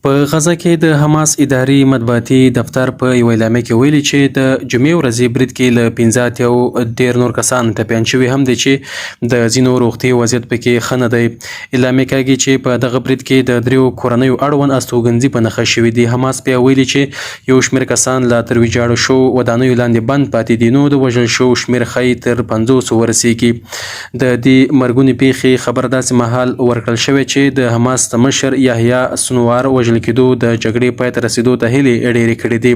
په غزه کې د حماس اداري مطبوعاتي دفتر په یو اعلامیه کې ویلي چې د جمعې ورځې برید کې له 15 او ډېر نور کسان ټپیان شوي هم دي چې د ځینو روغتي وضعیت پکې ښه نه دی. اعلامیه کوي چې په دغه برید کې د دریو کورنیو اړوند استوګنځي په نښه شوي دي. حماس بیا ویلي چې یو شمېر کسان لا تر ویجاړو شو ودانیو لاندې بند پاتې دي، نو د وژل شو شمېر ښایي تر 500 ورسیږي. د دې مرګونې پیښې خبر داسې مهال ورکړل شوی چې د حماس د مشر یحیی سنوار وژل کېدو د جګړې پای ته رسیدو ته هیلې ډېرې کړې دي،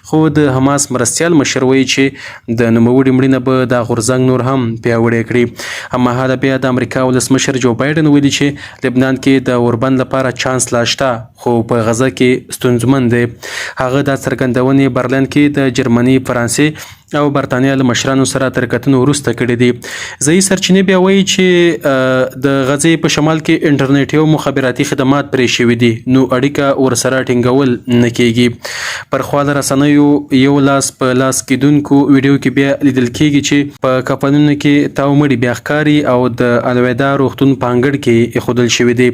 خو د حماس مرستیال مشر وایي چې د نوموړي مړینه به دا غورځنګ نور هم پیاوړی کړي. هممهاله بیا د امریکا ولسمشر جو بایډن ویلي چې لبنان کې د اوربند لپاره چانس لا شته، خو په غزه کې ستونزمن دی. هغه دا څرګندونې برلین کې د جرمني، فرانسې او برطانیه له مشرانو سره تر کتنو وروسته کړي دي. ځایي سرچینې بیا وایي چې د غزې په شمال کې انټرنیټي او مخابراتي خدمات پرې شوي دي، نو اړیکه ورسره ټینګول نه کیږي. پر خوا د رسنیو یو لاس په لاس کېدونکو ویډیو کې بیا لیدل کیږي چې په کفنونو کې تاو مړي بیا ښکاري او د الویدا روغتون په انګړ کې ایښودل شوي دي.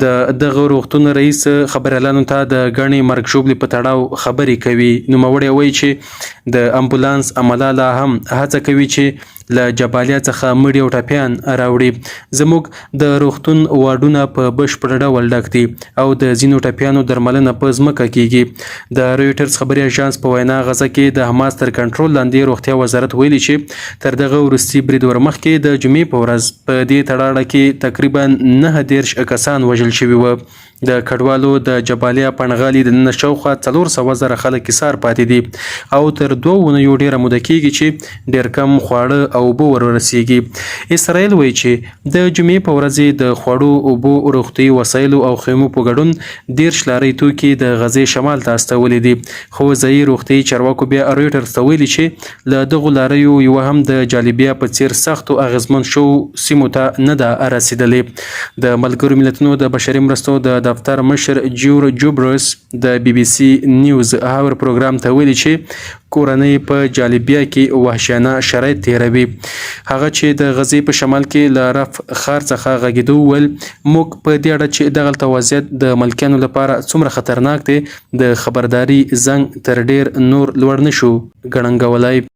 د دغه روغتون رئیس خبریالانو ته د ګڼې مرګ ژوبلې په تړاو خبرې کوي. نوموړی وایي چې د امبولانس عمله لا هم هڅه کوي چې له جبالیا څخه مړي او ټپیان راوړي. زموږ د روغتون واډونه په بشپړ ډول ډک دي او د ځینو ټپیانو درملنه په ځمکه کیږي. د رویټرز خبري اژانس په وینا غزه کې د حماس تر کنټرول لاندې روغتیا وزارت ویلي چې تر دغه وروستي برید ورمخکې د جمعې په ورځ په دې تړاړه کې تقریبا 19 کسان وژل شوي وو. د کډوالو د جبالیا پنغالي د نن شاوخوا 400,000 خلک ایثار پاتې دي او تر 2 اونیو ډیره موده کیږي چې ډیر کم خواړه او اوبه ورسیږي. اسرائیل وایي چې د جمعې په ورځ د خوړو، اوبو، روغتي وسایلو او خیمو په ګډون 10 لارۍ توکي د غزې شمال ته استولي دي، خو ځایي روغتي چارواکو بیا رویټرز ته ویلي چې له دغو لاریو یوه هم د جالبیا په څیر سختو اغیزمن شو سیمو ته نه ده رسیدلې. د ملګرو ملتونو د بشري مرستو د دفتر مشر جور جوبرس د بي بي سي نیوز هاور پروګرام ته ویلي چې کورنۍ په جالبیا کې وحشیانه شرایط تیروي. هغه چې د غزې په شمال کې له رف ښار څخه غږېدو وویل موږ په دې اړه چې دغلته وضعیت د ملکیانو لپاره څومره خطرناک دی د خبرداري زنګ تر ډیر نور لوړ نشو ګړنګولی.